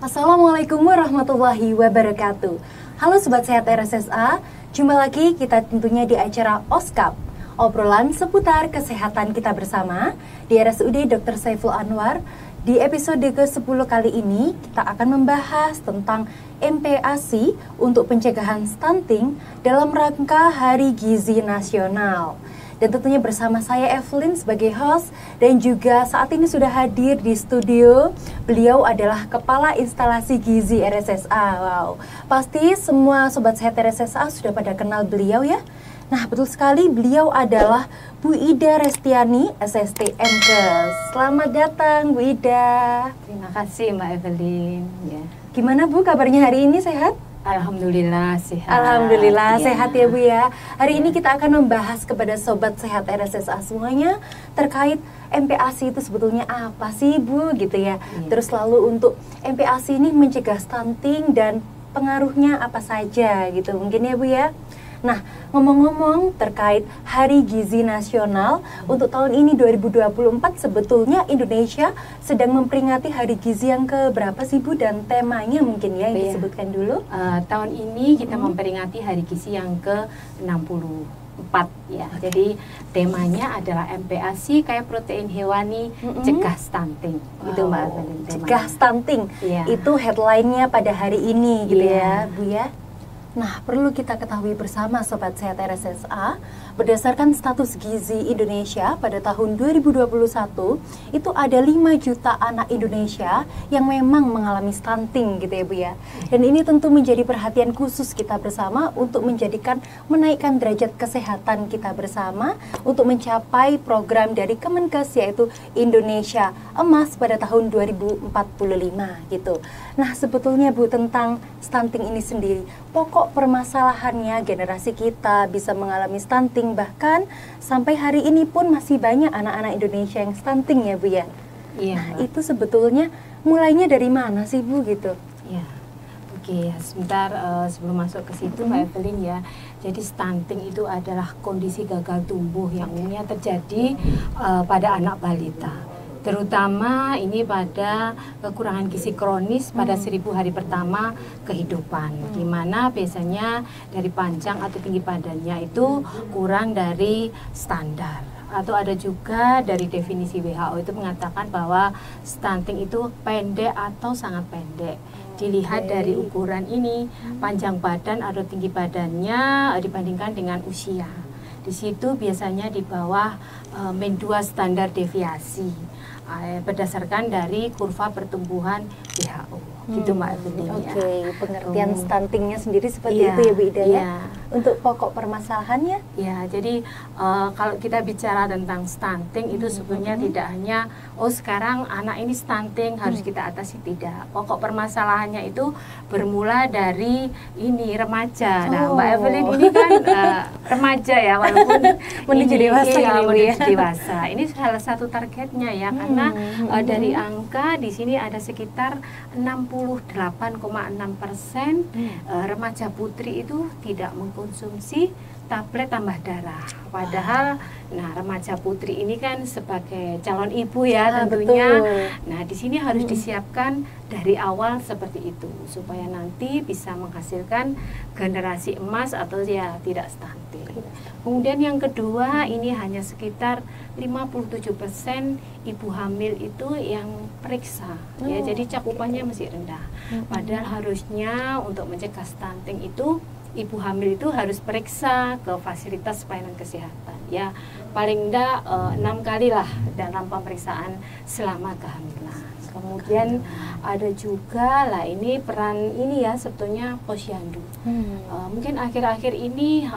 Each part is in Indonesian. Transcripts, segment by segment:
Assalamualaikum warahmatullahi wabarakatuh. Halo Sobat Sehat RSSA, jumpa lagi kita tentunya di acara OSKAP, obrolan seputar kesehatan kita bersama di RSUD Dr. Saiful Anwar. Di episode ke-10 kali ini kita akan membahas tentang MPASI untuk pencegahan stunting dalam rangka Hari Gizi Nasional. Dan tentunya bersama saya Evelyn sebagai host, dan juga saat ini sudah hadir di studio. Beliau adalah Kepala Instalasi Gizi RSSA. Wow, pasti semua Sobat Sehat RSSA sudah pada kenal beliau ya. Nah, betul sekali, beliau adalah Bu Ida Restiani, SST MKes. Selamat datang Bu Ida. Terima kasih Mbak Evelyn. Ya. Gimana Bu kabarnya hari ini, sehat? Alhamdulillah sehat. Alhamdulillah sehat ya Bu ya. Hari ini kita akan membahas kepada Sobat Sehat RSSA semuanya terkait MPASI itu sebetulnya apa sih Bu gitu ya. Terus lalu untuk MPASI ini mencegah stunting dan pengaruhnya apa saja gitu mungkin ya Bu ya. Nah, ngomong-ngomong terkait Hari Gizi Nasional untuk tahun ini 2024, sebetulnya Indonesia sedang memperingati Hari Gizi yang keberapa sih Bu, dan temanya mungkin ya yang disebutkan dulu. Tahun ini kita memperingati Hari Gizi yang ke-64 ya. Jadi temanya adalah MPASI kayak protein hewani cegah stunting. Itu Mbak Evelyn. Cegah stunting. Itu headline-nya pada hari ini gitu ya Bu ya. Nah, perlu kita ketahui bersama Sobat Sehat RSSA, berdasarkan status gizi Indonesia pada tahun 2021, itu ada 5 juta anak Indonesia yang memang mengalami stunting gitu ya Bu ya. Dan ini tentu menjadi perhatian khusus kita bersama untuk menaikkan derajat kesehatan kita bersama untuk mencapai program dari Kemenkes yaitu Indonesia Emas pada tahun 2045 gitu. Nah, sebetulnya Bu, tentang stunting ini sendiri, pokok permasalahannya generasi kita bisa mengalami stunting, bahkan sampai hari ini pun masih banyak anak-anak Indonesia yang stunting ya Bu ya. Iya. Nah, itu sebetulnya mulainya dari mana sih Bu gitu? Iya. Oke, sebentar sebelum masuk ke situ Mbak Evelyn ya. Jadi stunting itu adalah kondisi gagal tumbuh yang umumnya terjadi pada anak balita. Terutama ini pada kekurangan gizi kronis pada 1000 hari pertama kehidupan, di mana biasanya dari panjang atau tinggi badannya itu kurang dari standar. Atau ada juga dari definisi WHO itu mengatakan bahwa stunting itu pendek atau sangat pendek. Dilihat dari ukuran ini, panjang badan atau tinggi badannya dibandingkan dengan usia. Di situ biasanya di bawah min 2 standar deviasi. Berdasarkan dari kurva pertumbuhan WHO gitu Mbak Evelyn. Oke, pengertian stuntingnya sendiri seperti itu ya Bu Ida ya. Untuk pokok permasalahannya? Ya, jadi kalau kita bicara tentang stunting itu sebenarnya tidak hanya sekarang anak ini stunting harus kita atasi, tidak. Pokok permasalahannya itu bermula dari ini remaja. Nah, Mbak Evelyn ini kan remaja ya, walaupun menuju dewasa ya, menuju dewasa. Ini salah satu targetnya ya, karena dari angka di sini ada sekitar 68,6% remaja putri itu tidak mengkonsumsi tablet tambah darah. Padahal, nah remaja putri ini kan sebagai calon ibu ya tentunya. Nah di sini harus disiapkan dari awal seperti itu supaya nanti bisa menghasilkan generasi emas atau ya tidak stunting. Kemudian yang kedua, ini hanya sekitar 57% ibu hamil itu yang periksa ya, jadi cakupannya masih rendah. Padahal harusnya untuk mencegah stunting itu ibu hamil itu harus periksa ke fasilitas pelayanan kesehatan ya, paling enggak 6 kali lah dalam pemeriksaan selama kehamilan. Kemudian ada juga lah ini peran ini ya sebetulnya posyandu. Mungkin akhir-akhir ini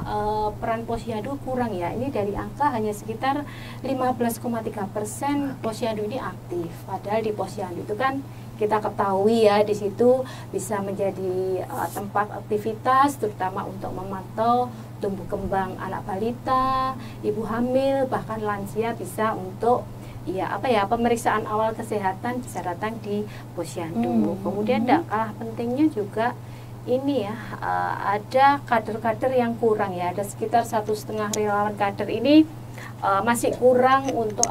peran posyandu kurang ya. Ini dari angka hanya sekitar 15,3% posyandu ini aktif. Padahal di posyandu itu kan kita ketahui ya, di situ bisa menjadi tempat aktivitas terutama untuk memantau tumbuh kembang anak balita, ibu hamil, bahkan lansia bisa untuk pemeriksaan awal kesehatan bisa datang di posyandu. Kemudian tidak kalah pentingnya juga ini ya, ada kader-kader yang kurang ya, ada sekitar 1,5 relawan kader ini masih kurang untuk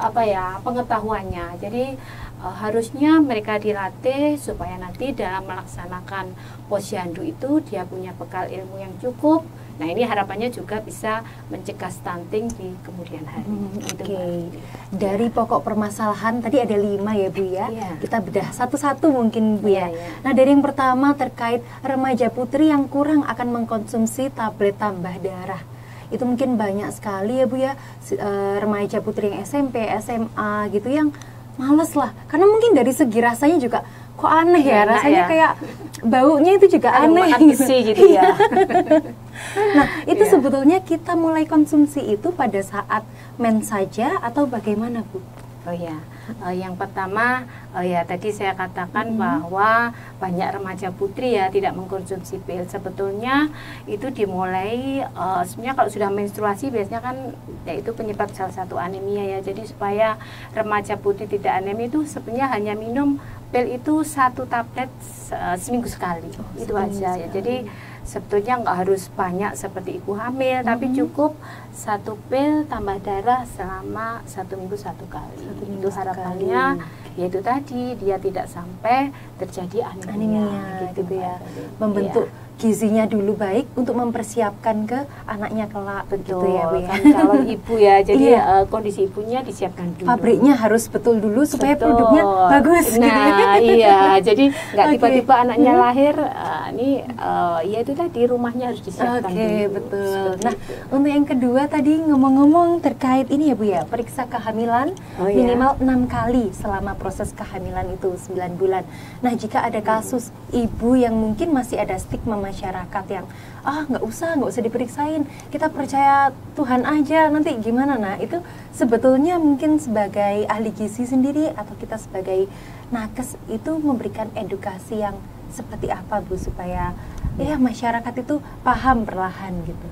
pengetahuannya. Jadi harusnya mereka dilatih supaya nanti dalam melaksanakan posyandu itu dia punya bekal ilmu yang cukup. Nah, ini harapannya juga bisa mencegah stunting di kemudian hari. Oke. Dari pokok permasalahan tadi ada 5 ya Bu ya. Kita bedah satu-satu mungkin Bu ya. Nah, dari yang pertama terkait remaja putri yang kurang akan mengkonsumsi tablet tambah darah. Itu mungkin banyak sekali ya Bu ya, remaja putri yang SMP, SMA gitu yang males lah. Karena mungkin dari segi rasanya juga kok aneh ya, rasanya kayak baunya itu juga aneh gitu ya. Nah, itu sebetulnya kita mulai konsumsi itu pada saat mens saja atau bagaimana Bu? Oh ya, yang pertama ya tadi saya katakan bahwa banyak remaja putri ya tidak mengkonsumsi pil. Sebetulnya itu dimulai sebenarnya kalau sudah menstruasi biasanya kan ya itu penyebab salah satu anemia ya. Jadi supaya remaja putri tidak anemia itu sebenarnya hanya minum pil itu 1 tablet seminggu sekali. Itu aja ya. Jadi sebetulnya nggak harus banyak seperti ibu hamil, tapi cukup 1 pil tambah darah selama 1 minggu 1 kali. Itu harapannya, yaitu tadi dia tidak sampai terjadi anemia gitu ya. Membentuk gizinya dulu baik untuk mempersiapkan ke anaknya kelak. Betul, gitu ya Bu ya. kan calon ibu ya, jadi kondisi ibunya disiapkan dulu. Pabriknya harus betul dulu supaya produknya bagus. Nah iya, jadi nggak tiba-tiba anaknya lahir, ya itu tadi rumahnya harus disiapkan dulu. Betul. Nah, untuk yang kedua tadi ngomong-ngomong terkait ini ya Bu ya, periksa kehamilan minimal 6 kali selama proses kehamilan itu 9 bulan. Nah, jika ada kasus ibu yang mungkin masih ada stigma masyarakat yang nggak usah diperiksain, kita percaya Tuhan aja, nanti gimana. Nah, itu sebetulnya mungkin sebagai ahli gizi sendiri atau kita sebagai nakes itu memberikan edukasi yang seperti apa Bu supaya masyarakat itu paham perlahan gitu.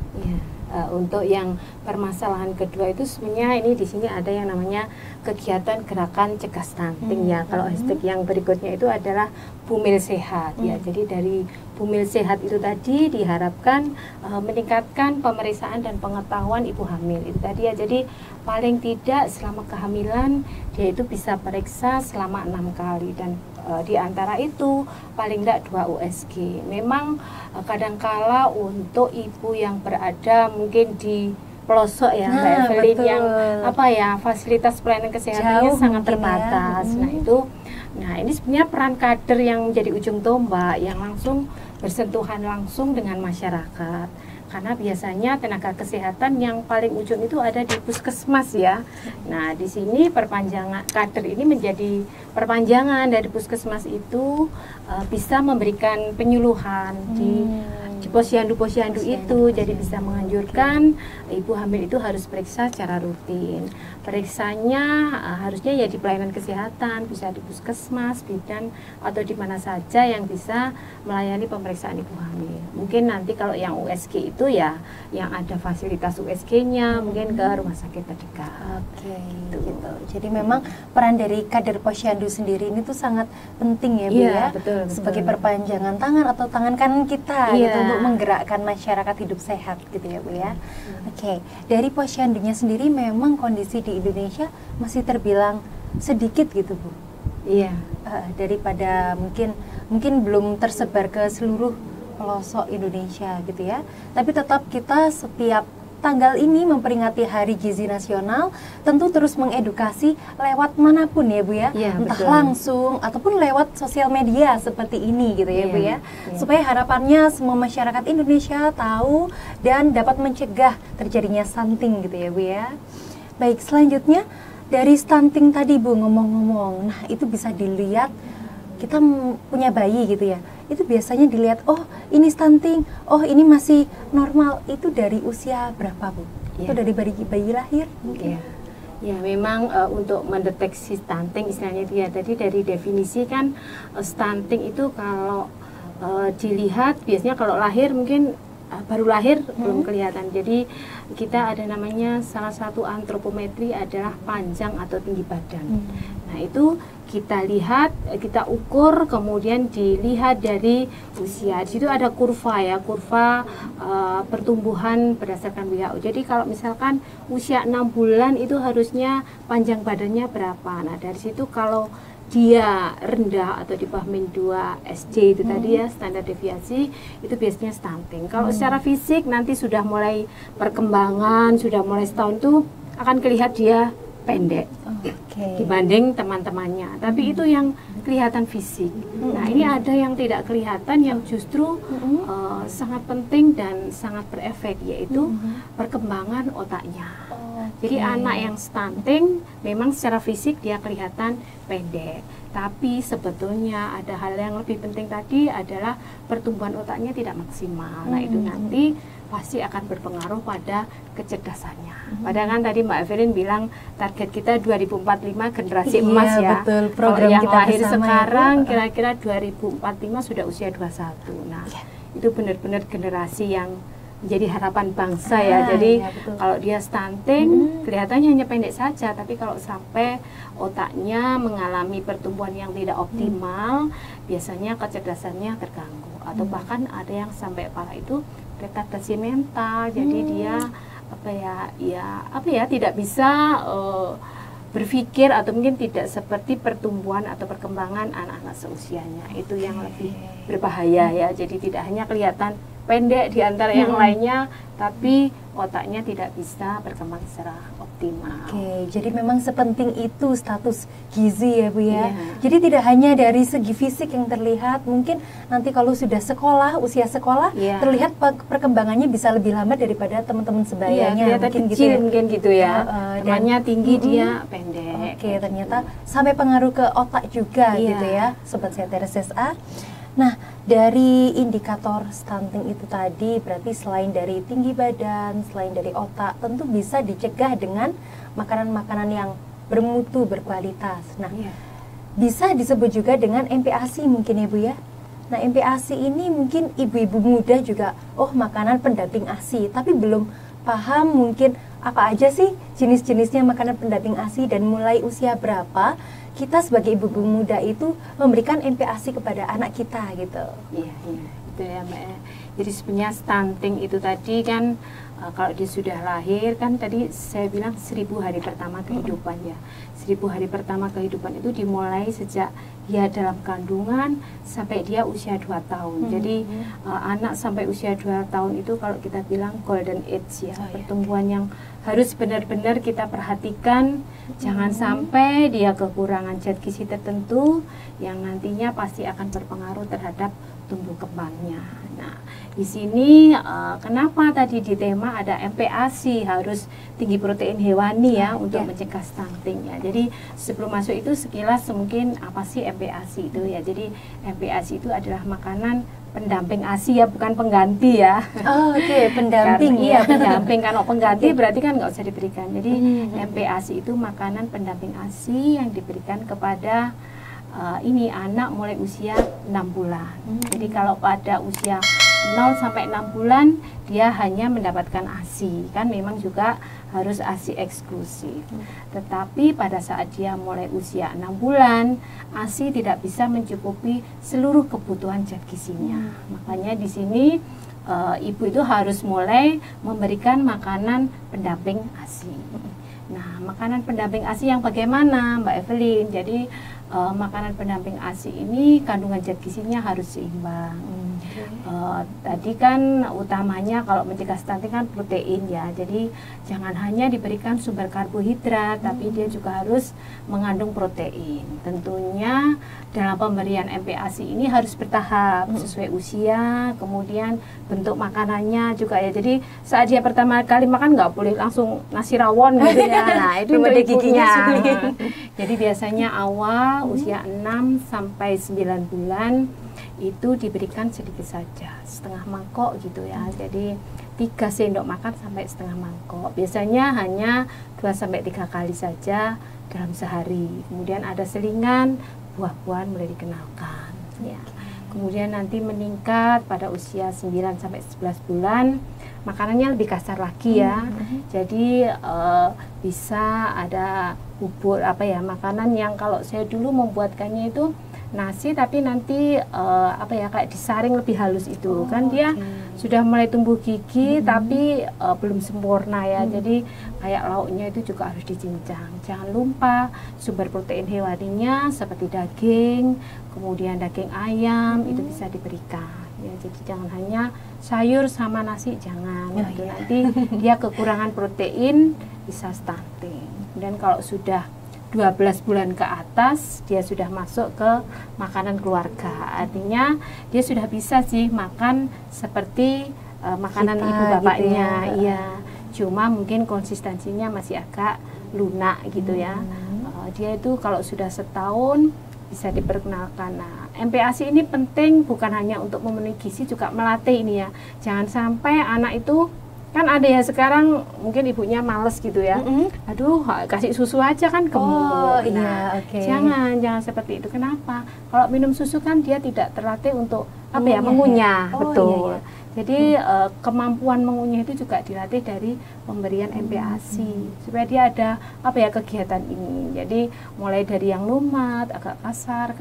Untuk yang permasalahan kedua itu sebenarnya ini di sini ada yang namanya kegiatan gerakan cegah stunting ya. Kalau hashtag yang berikutnya itu adalah Bumil Sehat ya. Jadi dari Bumil Sehat itu tadi diharapkan meningkatkan pemeriksaan dan pengetahuan ibu hamil itu tadi ya. Jadi paling tidak selama kehamilan dia itu bisa periksa selama 6 kali dan di antara itu paling tidak 2 USG. Memang kadangkala untuk ibu yang berada mungkin di pelosok ya Mbak Evelyn yang fasilitas pelayanan kesehatannya sangat terbatas. Nah ini sebenarnya peran kader yang menjadi ujung tombak yang langsung bersentuhan langsung dengan masyarakat. Karena biasanya tenaga kesehatan yang paling ujung itu ada di puskesmas ya. Nah, di sini perpanjangan kader ini menjadi perpanjangan dari puskesmas itu bisa memberikan penyuluhan di posyandu-posyandu itu. Jadi bisa menganjurkan ibu hamil itu harus periksa secara rutin. Periksanya harusnya ya di pelayanan kesehatan, bisa di puskesmas, bidan atau di mana saja yang bisa melayani pemeriksaan ibu hamil. Mungkin nanti kalau yang USG itu ya yang ada fasilitas USG-nya mungkin ke rumah sakit terdekat. Gitu. Jadi memang peran dari kader posyandu sendiri ini tuh sangat penting ya Bu ya. Betul. Sebagai perpanjangan tangan atau tangan kanan kita gitu untuk menggerakkan masyarakat hidup sehat gitu ya Bu ya. Dari posyandunya sendiri memang kondisi di Indonesia masih terbilang sedikit gitu Bu. Daripada mungkin belum tersebar ke seluruh pelosok Indonesia gitu ya. Tapi tetap kita setiap tanggal ini memperingati Hari Gizi Nasional, tentu terus mengedukasi lewat manapun ya Bu ya, entah langsung ataupun lewat sosial media seperti ini gitu ya Bu ya, supaya harapannya semua masyarakat Indonesia tahu dan dapat mencegah terjadinya stunting gitu ya Bu ya. Baik, selanjutnya dari stunting tadi Bu ngomong-ngomong, nah itu bisa dilihat kita punya bayi gitu ya, itu biasanya dilihat ini stunting, ini masih normal, itu dari usia berapa Bu? Itu dari bayi lahir mungkin? Ya memang untuk mendeteksi stunting istilahnya dia tadi dari definisi kan stunting itu kalau dilihat biasanya kalau lahir mungkin baru lahir belum kelihatan. Jadi kita ada namanya salah satu antropometri adalah panjang atau tinggi badan. Nah itu kita lihat, kita ukur, kemudian dilihat dari usia. Di situ ada kurva ya, kurva pertumbuhan berdasarkan WHO. Jadi kalau misalkan usia 6 bulan itu harusnya panjang badannya berapa. Nah dari situ kalau dia rendah atau di bawah -2 SJ itu tadi ya, standar deviasi, itu biasanya stunting. Kalau secara fisik nanti sudah mulai perkembangan, sudah mulai setahun tuh akan kelihatan dia pendek dibanding teman-temannya. Tapi itu yang kelihatan fisik. Nah, ini ada yang tidak kelihatan yang justru sangat penting dan sangat berefek, yaitu perkembangan otaknya. Jadi anak yang stunting memang secara fisik dia kelihatan pendek, tapi sebetulnya ada hal yang lebih penting tadi adalah pertumbuhan otaknya tidak maksimal. Nah, itu nanti pasti akan berpengaruh pada kecerdasannya. Padahal kan tadi Mbak Evelyn bilang target kita 2045 generasi emas ya. Betul, program yang kita lahir sekarang ya. kira-kira 2045 sudah usia 21. Nah, itu benar-benar generasi yang menjadi harapan bangsa ya. Jadi kalau dia stunting kelihatannya hanya pendek saja, tapi kalau sampai otaknya mengalami pertumbuhan yang tidak optimal, biasanya kecerdasannya terganggu atau bahkan ada yang sampai parah itu retardasi mental. Jadi dia tidak bisa berpikir atau mungkin tidak seperti pertumbuhan atau perkembangan anak-anak seusianya. Itu yang lebih berbahaya ya. Jadi tidak hanya kelihatan pendek di antara yang lainnya, tapi otaknya tidak bisa berkembang secara optimal. Jadi memang sepenting itu status gizi ya Bu ya. Jadi tidak hanya dari segi fisik yang terlihat, mungkin nanti kalau sudah sekolah, usia sekolah, terlihat perkembangannya bisa lebih lambat daripada teman-teman sebayanya. Mungkin gitu ya. Temannya tinggi, dia pendek. Ternyata sampai pengaruh ke otak juga gitu ya, Sobat Sehat RSSA. Nah, dari indikator stunting itu tadi, berarti selain dari tinggi badan, selain dari otak, tentu bisa dicegah dengan makanan-makanan yang bermutu, berkualitas. Nah, bisa disebut juga dengan MPASI mungkin ya Bu ya. Nah, MPASI ini mungkin ibu-ibu muda juga, makanan pendamping ASI, tapi belum paham mungkin apa aja sih jenis-jenisnya makanan pendamping ASI dan mulai usia berapa kita sebagai ibu-ibu muda itu memberikan MPASI kepada anak kita gitu. Iya, itu ya Mbak. Jadi sebenarnya stunting itu tadi kan kalau dia sudah lahir kan tadi saya bilang 1000 hari pertama kehidupan ya. 1000 hari pertama kehidupan itu dimulai sejak dia dalam kandungan sampai dia usia 2 tahun. Jadi anak sampai usia 2 tahun itu kalau kita bilang golden age ya, pertumbuhan yang harus benar-benar kita perhatikan. Jangan sampai dia kekurangan zat gizi tertentu yang nantinya pasti akan berpengaruh terhadap tumbuh kembangnya. Nah, di sini kenapa tadi di tema ada MPASI harus tinggi protein hewani ya untuk mencegah stunting ya. Jadi sebelum masuk itu sekilas mungkin apa sih MPASI itu ya. Jadi MPASI itu adalah makanan pendamping ASI ya, bukan pengganti ya. Pendamping ya. Pendamping. Kalau pengganti berarti kan nggak usah diberikan. Jadi MPASI itu makanan pendamping ASI yang diberikan kepada anak mulai usia 6 bulan. Jadi kalau pada usia 0 sampai 6 bulan dia hanya mendapatkan ASI, kan memang juga harus ASI eksklusif. Tetapi pada saat dia mulai usia 6 bulan, ASI tidak bisa mencukupi seluruh kebutuhan zat gizinya. Makanya di sini ibu itu harus mulai memberikan makanan pendamping ASI. Nah, makanan pendamping ASI yang bagaimana Mbak Evelyn? Jadi makanan pendamping ASI ini kandungan zat gizinya harus seimbang. Tadi kan utamanya kalau mencegah stunting kan protein ya. Jadi jangan hanya diberikan sumber karbohidrat, tapi dia juga harus mengandung protein. Tentunya dalam pemberian MPASI ini harus bertahap sesuai usia, kemudian bentuk makanannya juga ya. Jadi saat dia pertama kali makan nggak boleh langsung nasi rawon gitu ya. Nah, itu ada giginya. Jadi biasanya awal usia 6 sampai 9 bulan itu diberikan sedikit saja, setengah mangkok gitu ya. Jadi 3 sendok makan sampai setengah mangkok. Biasanya hanya 2 sampai 3 kali saja dalam sehari. Kemudian ada selingan buah-buahan mulai dikenalkan ya. Kemudian nanti meningkat pada usia 9 sampai 11 bulan, makanannya lebih kasar lagi ya. Jadi bisa ada bubur makanan yang kalau saya dulu membuatkannya itu nasi tapi nanti apa ya kayak disaring lebih halus itu kan dia sudah mulai tumbuh gigi tapi belum sempurna ya. Jadi kayak lauknya itu juga harus dicincang. Jangan lupa sumber protein hewaninya seperti daging, kemudian daging ayam itu bisa diberikan. Ya, jadi jangan hanya sayur sama nasi, jangan. Nanti dia kekurangan protein bisa stunting. Dan kalau sudah 12 bulan ke atas dia sudah masuk ke makanan keluarga. Artinya dia sudah bisa sih makan seperti makanan ibu bapaknya. Gitu ya. Iya. Cuma mungkin konsistensinya masih agak lunak gitu ya. Dia itu kalau sudah setahun bisa diperkenalkan. Nah, MPASI ini penting bukan hanya untuk memenuhi gizi, juga melatih ini ya. Jangan sampai anak itu, kan ada ya sekarang mungkin ibunya males gitu ya. Aduh, kasih susu aja kan gemuk. Nah, jangan seperti itu. Kenapa? Kalau minum susu kan dia tidak terlatih untuk apa ya, mengunyah. Betul. Iya. Jadi kemampuan mengunyah itu juga dilatih dari pemberian MPASI supaya dia ada apa ya kegiatan ini. Jadi mulai dari yang lumat, agak kasar.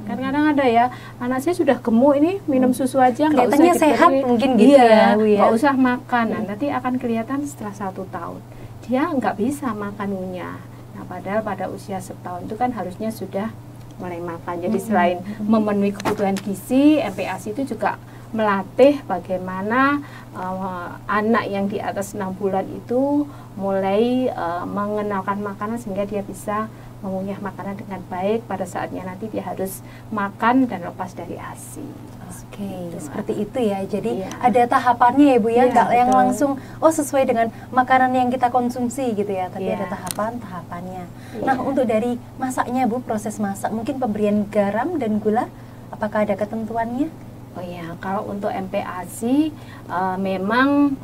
Kadang-kadang ada ya anak saya sudah gemuk ini minum susu aja nggak usah diberi, sehat mungkin gitu ya, nggak usah makan. Nah, nanti akan kelihatan setelah 1 tahun dia nggak bisa makan ngunyah. Nah, padahal pada usia setahun itu kan harusnya sudah mulai makan. Jadi selain memenuhi kebutuhan gizi, MPASI itu juga melatih bagaimana anak yang di atas 6 bulan itu mulai mengenalkan makanan sehingga dia bisa mengunyah makanan dengan baik pada saatnya nanti dia harus makan dan lepas dari ASI. Gitu, seperti itu ya. Jadi ada tahapannya ya Bu ya, nggak yang langsung sesuai dengan makanan yang kita konsumsi gitu ya, tapi ada tahapannya. Nah, untuk dari masaknya Bu, proses masak, mungkin pemberian garam dan gula, apakah ada ketentuannya? Oh ya, kalau untuk MPASI memang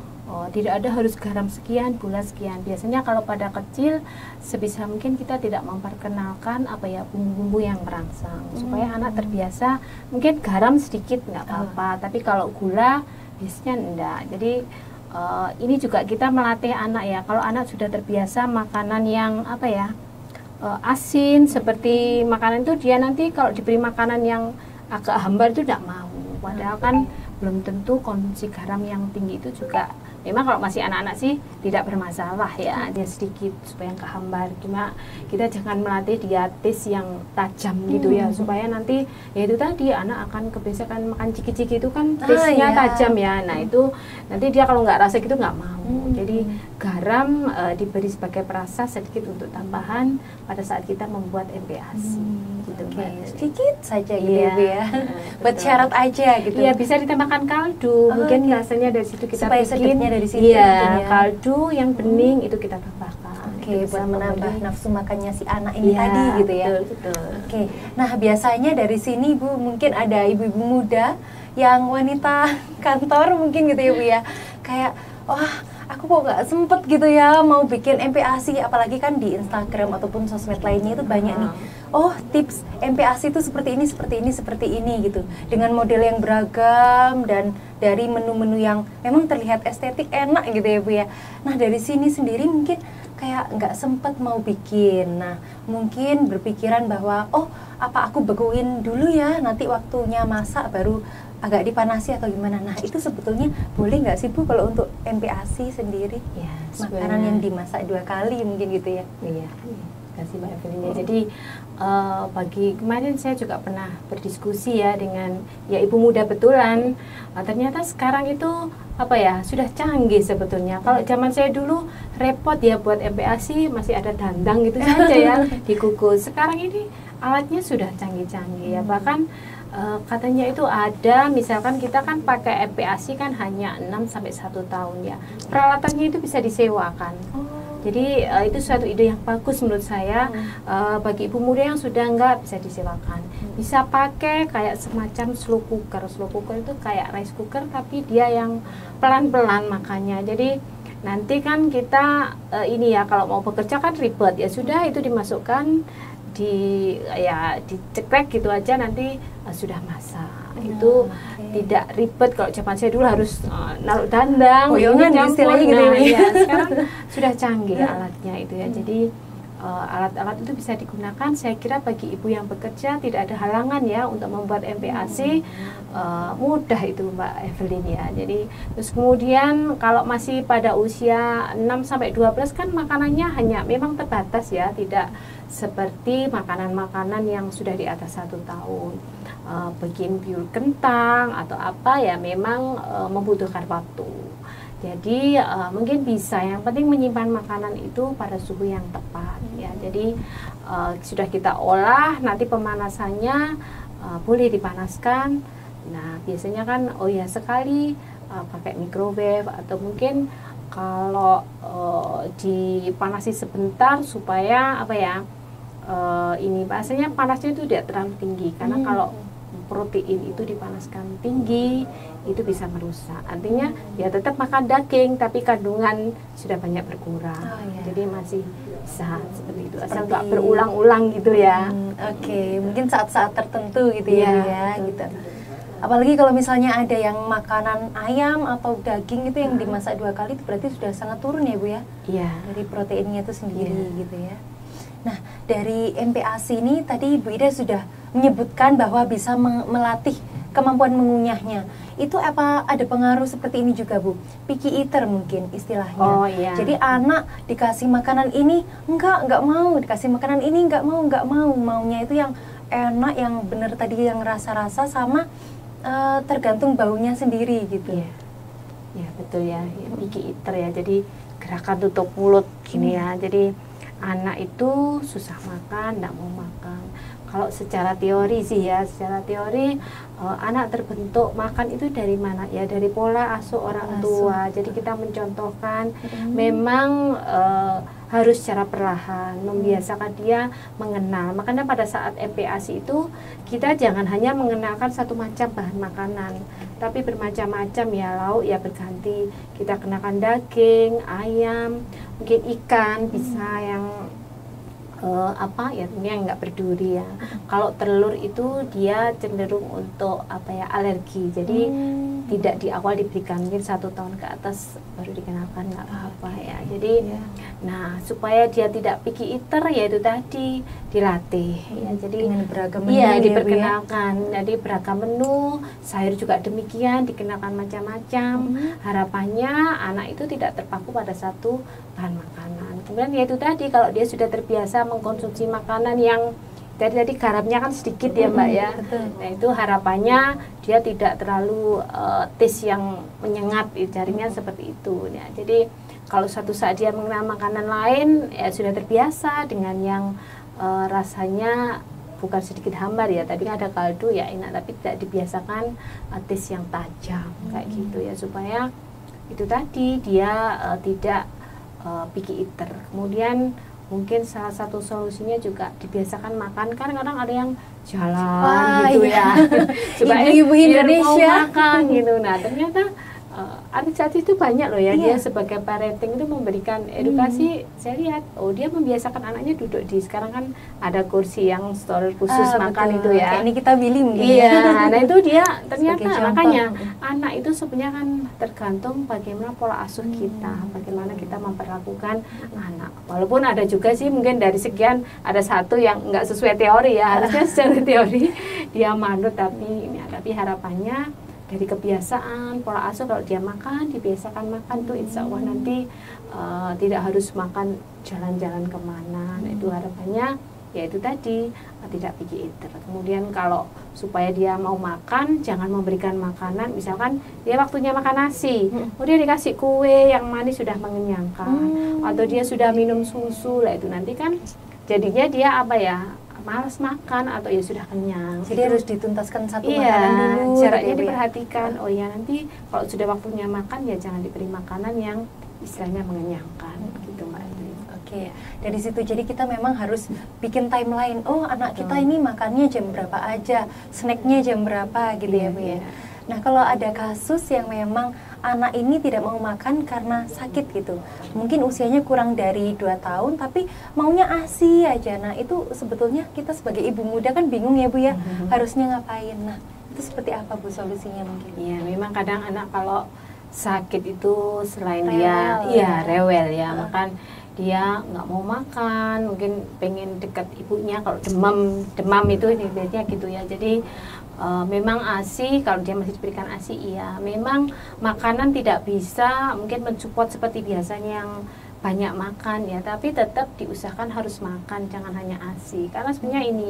tidak ada harus garam sekian, gula sekian. Biasanya kalau pada kecil sebisa mungkin kita tidak memperkenalkan apa ya bumbu-bumbu yang merangsang supaya anak terbiasa. Mungkin garam sedikit nggak apa-apa, tapi kalau gula biasanya enggak. Jadi ini juga kita melatih anak ya. Kalau anak sudah terbiasa makanan yang apa ya asin seperti makanan itu, dia nanti kalau diberi makanan yang agak hambar itu tidak mau. Padahal kan belum tentu konsumsi garam yang tinggi itu juga memang kalau masih anak-anak sih tidak bermasalah ya, dia sedikit supaya nggak hambar. Cuma kita jangan melatih dia taste yang tajam gitu ya, supaya nanti ya itu tadi anak akan kebiasaan makan ciki-ciki itu kan taste-nya tajam ya. Nah itu nanti dia kalau nggak rasa gitu nggak mau. Jadi garam diberi sebagai perasa sedikit untuk tambahan pada saat kita membuat MPASI. Gitu, sedikit saja gitu ya, buat syarat aja gitu. Iya, bisa ditambahkan kaldu, mungkin rasanya dari situ kita supaya bikin. Dari situ Kaldu yang bening itu kita tambahkan. Buat menambah nafsu makannya si anak ini tadi gitu ya. Betul. Nah biasanya dari sini Bu, mungkin ada ibu-ibu muda yang wanita kantor mungkin gitu ya Bu ya, kayak wah aku kok nggak sempet gitu ya mau bikin MPASI, apalagi kan di Instagram ataupun sosmed lainnya itu banyak nih, tips MPASI itu seperti ini gitu, dengan model yang beragam dan dari menu-menu yang memang terlihat estetik enak gitu ya Bu ya. Nah dari sini sendiri mungkin kayak nggak sempet mau bikin, nah mungkin berpikiran bahwa apa aku bekuin dulu ya, nanti waktunya masak baru agak dipanasi atau gimana. Nah itu sebetulnya boleh nggak sih Bu kalau untuk MPASI sendiri? Ya, makanan yang dimasak 2 kali mungkin gitu ya. Iya, kasih Mbak Evelina. Jadi pagi kemarin saya juga pernah berdiskusi ya dengan ibu muda betulan. Ternyata sekarang itu apa ya sudah canggih sebetulnya. Kalau zaman saya dulu repot ya buat MPASI, masih ada dandang gitu saja ya dikukus. Sekarang ini alatnya sudah canggih-canggih ya, bahkan katanya itu ada, misalkan kita kan pakai MPASI kan hanya 6-1 tahun ya, peralatannya itu bisa disewakan. Jadi itu suatu ide yang bagus menurut saya. Bagi ibu muda yang sudah enggak bisa disewakan, bisa pakai kayak semacam slow cooker. Slow cooker itu kayak rice cooker tapi dia yang pelan-pelan makannya. Jadi nanti kan kita ini ya kalau mau bekerja kan ribet ya, sudah itu dimasukkan diceklek gitu aja nanti sudah masak. Itu tidak ribet. Kalau zaman saya dulu harus naruh dandang, istilahnya gitu ya. Sekarang sudah canggih alatnya itu ya. Jadi alat-alat itu bisa digunakan. Saya kira bagi ibu yang bekerja tidak ada halangan ya untuk membuat MPASI. Mudah itu Mbak Evelyn ya. Jadi terus kemudian kalau masih pada usia 6-12 kan makanannya hanya memang terbatas ya, tidak seperti makanan-makanan yang sudah di atas 1 tahun. Bikin pure kentang atau apa ya memang membutuhkan waktu. Jadi mungkin bisa, yang penting menyimpan makanan itu pada suhu yang tepat ya. Jadi sudah kita olah, nanti pemanasannya boleh dipanaskan. Nah biasanya kan sekali pakai microwave, atau mungkin kalau dipanasi sebentar supaya apa ya, ini bahasanya panasnya itu tidak terlalu tinggi, karena kalau protein itu dipanaskan tinggi itu bisa merusak. Artinya ya tetap makan daging tapi kandungan sudah banyak berkurang. Jadi masih bisa seperti itu, asal nggak berulang-ulang gitu ya. Oke, mungkin saat-saat tertentu gitu ya gitu. Apalagi kalau misalnya ada yang makanan ayam atau daging itu yang dimasak 2 kali, itu berarti sudah sangat turun ya Bu ya? Iya. Dari proteinnya itu sendiri gitu ya. Nah, dari MPASI ini tadi Bu Ida sudah menyebutkan bahwa bisa melatih kemampuan mengunyahnya. Itu apa ada pengaruh seperti ini juga Bu? Picky eater mungkin istilahnya. Jadi anak dikasih makanan ini enggak mau, dikasih makanan ini enggak mau. Maunya itu yang enak, yang benar tadi, yang rasa-rasa, sama tergantung baunya sendiri gitu. Ya betul ya, picky eater ya. Jadi gerakan tutup mulut gini ya. Jadi anak itu susah makan, tidak mau makan. Kalau secara teori sih ya, secara teori anak terbentuk makan itu dari mana? Ya dari pola asuh orang tua. Jadi kita mencontohkan memang harus secara perlahan, membiasakan dia mengenal. Makanya pada saat MPASI itu kita jangan hanya mengenalkan satu macam bahan makanan, tapi bermacam-macam ya, lauk ya berganti. Kita kenakan daging, ayam, mungkin ikan bisa yang yang nggak berduri ya. Kalau telur itu dia cenderung untuk alergi. Jadi tidak di awal diberikan, mungkin 1 tahun ke atas baru dikenalkan, nggak apa-apa ya. Jadi nah supaya dia tidak picky eater ya itu tadi dilatih ya. Jadi dengan beragam menu diperkenalkan. Jadi beragam menu, sayur juga demikian dikenalkan macam-macam. Harapannya anak itu tidak terpaku pada satu bahan makanan. Kemudian ya itu tadi, kalau dia sudah terbiasa mengkonsumsi makanan yang tadi garamnya kan sedikit ya Mbak ya. Nah itu harapannya dia tidak terlalu taste yang menyengat, jarinya seperti itu ya. Jadi kalau suatu saat dia mengenal makanan lain ya sudah terbiasa dengan yang rasanya bukan sedikit hambar ya. Tadi ada kaldu ya enak, tapi tidak dibiasakan taste yang tajam kayak gitu ya, supaya itu tadi dia tidak picky eater. Kemudian mungkin salah satu solusinya juga dibiasakan makan, kan kadang ada yang jalan gitu ya, supaya ibu-ibu Indonesia mau makan gitu. Nah ternyata artis-artis itu banyak loh ya, dia sebagai parenting itu memberikan edukasi. Saya lihat, dia membiasakan anaknya duduk di, sekarang kan ada kursi yang store khusus makan itu ya. Kayak ini kita pilih mungkin. Nah itu dia ternyata, makanya anak itu sebenarnya kan tergantung bagaimana pola asuh kita, bagaimana kita memperlakukan anak. Walaupun ada juga sih mungkin dari sekian ada satu yang nggak sesuai teori ya, harusnya secara teori dia manut, tapi harapannya dari kebiasaan pola asuh, kalau dia makan dibiasakan makan tuh insya Allah nanti tidak harus makan jalan-jalan kemana. Nah, itu harapannya yaitu tadi tidak picky eater. Kemudian kalau supaya dia mau makan, jangan memberikan makanan, misalkan dia waktunya makan nasi, kemudian dikasih kue yang manis sudah mengenyangkan, atau dia sudah minum susu lah, itu nanti kan jadinya dia malas makan atau ya sudah kenyang. Jadi harus dituntaskan satu makanan dulu. Jaraknya diperhatikan. Nanti kalau sudah waktunya makan ya jangan diberi makanan yang istilahnya mengenyangkan gitu Mbak. Oke, dari situ jadi kita memang harus bikin timeline. Anak kita ini makannya jam berapa aja, snacknya jam berapa gitu ya Bu ya. Nah kalau ada kasus yang memang anak ini tidak mau makan karena sakit gitu, mungkin usianya kurang dari 2 tahun tapi maunya ASI aja. Nah itu sebetulnya kita sebagai ibu muda kan bingung ya Bu ya, harusnya ngapain. Nah itu seperti apa Bu solusinya mungkin? Ya memang kadang anak kalau sakit itu selain rewel, dia rewel ya, makan dia nggak mau makan, mungkin pengen dekat ibunya. Kalau demam itu biasanya gitu ya. Jadi memang ASI, kalau dia masih diberikan ASI, iya memang makanan tidak bisa mungkin mensupport seperti biasanya yang banyak makan ya, tapi tetap diusahakan harus makan, jangan hanya ASI. Karena sebenarnya ini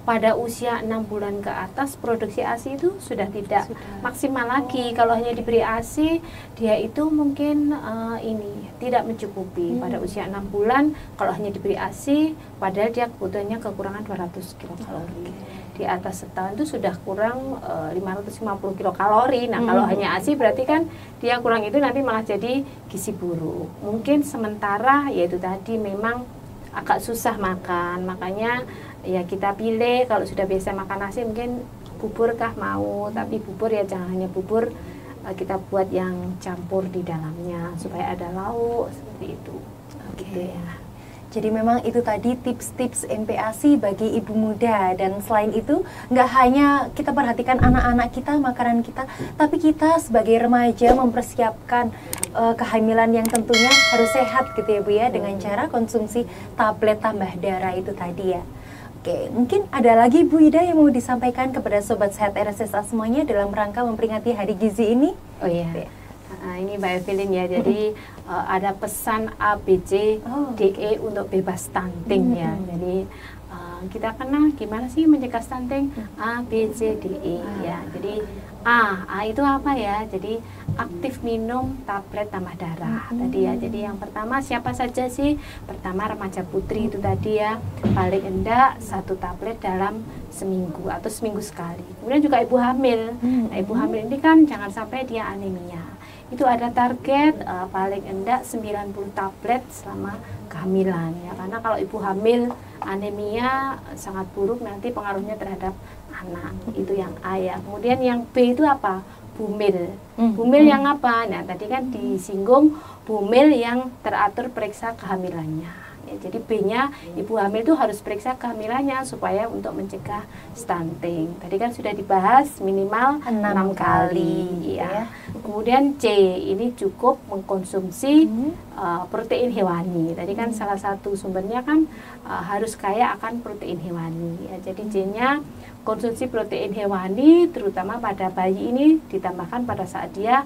pada usia 6 bulan ke atas produksi ASI itu sudah tidak maksimal lagi. Kalau hanya diberi ASI, dia itu mungkin ini tidak mencukupi. Pada usia 6 bulan kalau hanya diberi ASI, padahal dia kebutuhannya kekurangan 200 kilokalori. Di atas setahun itu sudah kurang 550 kilokalori. Nah, kalau hanya ASI berarti kan dia kurang itu, nanti malah jadi gizi buruk. Mungkin sementara yaitu tadi memang agak susah makan, makanya ya kita pilih. Kalau sudah biasa makan nasi mungkin bubur kah mau, tapi bubur ya jangan hanya bubur, kita buat yang campur di dalamnya supaya ada lauk seperti itu. Gitu ya. Jadi memang itu tadi tips-tips MPASI bagi ibu muda. Dan selain itu nggak hanya kita perhatikan anak-anak kita, makanan kita, tapi kita sebagai remaja mempersiapkan kehamilan yang tentunya harus sehat gitu ya Bu ya, dengan cara konsumsi tablet tambah darah itu tadi ya. Oke, mungkin ada lagi Bu Ida yang mau disampaikan kepada Sobat Sehat RSSA semuanya dalam rangka memperingati Hari Gizi ini? Oh iya. Ini Mbak Evelyn ya, jadi ada pesan ABCDE untuk bebas stunting ya. Jadi kita kenal gimana sih mencegah stunting, ABCDE ya. Jadi A itu apa ya? Jadi aktif minum tablet tambah darah tadi ya. Jadi yang pertama siapa saja sih? Pertama remaja putri itu tadi ya, paling enggak 1 tablet dalam seminggu atau seminggu sekali. Kemudian juga ibu hamil. Nah, ibu hamil ini kan jangan sampai dia anemia. Itu ada target paling enggak 90 tablet selama kehamilan ya. Karena kalau ibu hamil anemia sangat buruk nanti pengaruhnya terhadap anak. Itu yang A ya. Kemudian yang B itu apa? Bumil. Bumil yang apa? Nah, tadi kan disinggung bumil yang teratur periksa kehamilannya. Ya, jadi B-nya ibu hamil itu harus periksa kehamilannya supaya untuk mencegah stunting. Tadi kan sudah dibahas minimal 6 kali ya. Kemudian C ini cukup mengkonsumsi protein hewani. Tadi kan salah satu sumbernya kan harus kaya akan protein hewani. Ya, jadi C-nya konsumsi protein hewani terutama pada bayi ini ditambahkan pada saat dia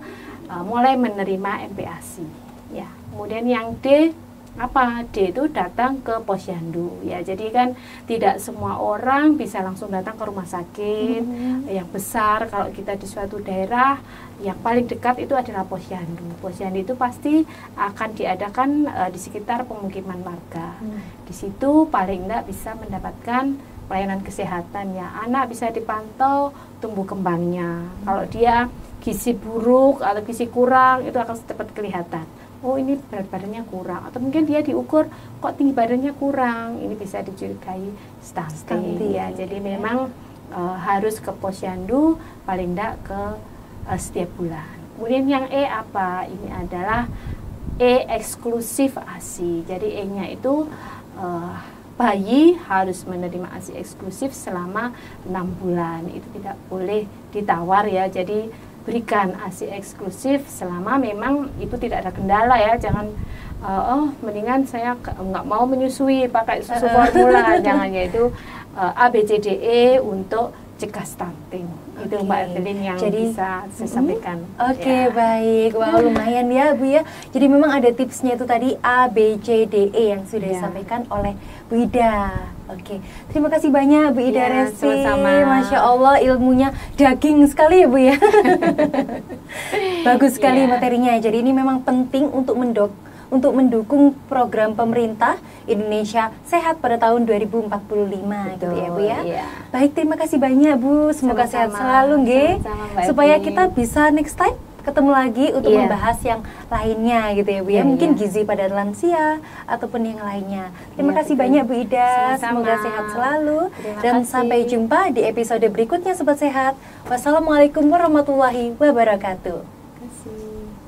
mulai menerima MPASI. Ya. Kemudian yang D apa? D itu datang ke posyandu ya. Jadi kan tidak semua orang bisa langsung datang ke rumah sakit yang besar. Kalau kita di suatu daerah yang paling dekat itu adalah posyandu. Posyandu itu pasti akan diadakan di sekitar pemukiman warga. Di situ paling enggak bisa mendapatkan pelayanan kesehatan ya. Anak bisa dipantau tumbuh kembangnya. Kalau dia gizi buruk atau gizi kurang itu akan cepat kelihatan. Oh, ini berat badannya kurang, atau mungkin dia diukur kok tinggi badannya kurang, ini bisa dicurigai stunting ya. Jadi memang harus ke posyandu paling enggak ke setiap bulan. Kemudian yang E apa? Ini adalah E eksklusif ASI. Jadi E-nya itu bayi harus menerima ASI eksklusif selama 6 bulan. Itu tidak boleh ditawar ya. Jadi berikan ASI eksklusif selama memang itu tidak ada kendala ya. Jangan mendingan saya nggak mau menyusui pakai susu formula. Jangan, yaitu ABCDE untuk cegah stunting. Itu Mbak Evelyn yang bisa saya sampaikan. Oke, baik. Wah, lumayan ya Bu ya. Jadi memang ada tipsnya itu tadi ABCDE yang sudah disampaikan oleh Bu Ida. Oke, terima kasih banyak Bu Ida Resti. Masya Allah, ilmunya daging sekali ya Bu ya. Bagus sekali materinya. Jadi ini memang penting untuk mendukung program pemerintah Indonesia Sehat pada tahun 2045. Betul, gitu ya Bu ya. Baik, terima kasih banyak Bu. Semoga sehat selalu nggih. Supaya kita bisa next time ketemu lagi untuk membahas yang lainnya gitu ya Bu ya. Mungkin gizi pada lansia ataupun yang lainnya. Terima kasih banyak Bu Ida. Semoga sehat selalu. Dan sampai jumpa di episode berikutnya Sobat Sehat. Wassalamualaikum warahmatullahi wabarakatuh. Terima kasih.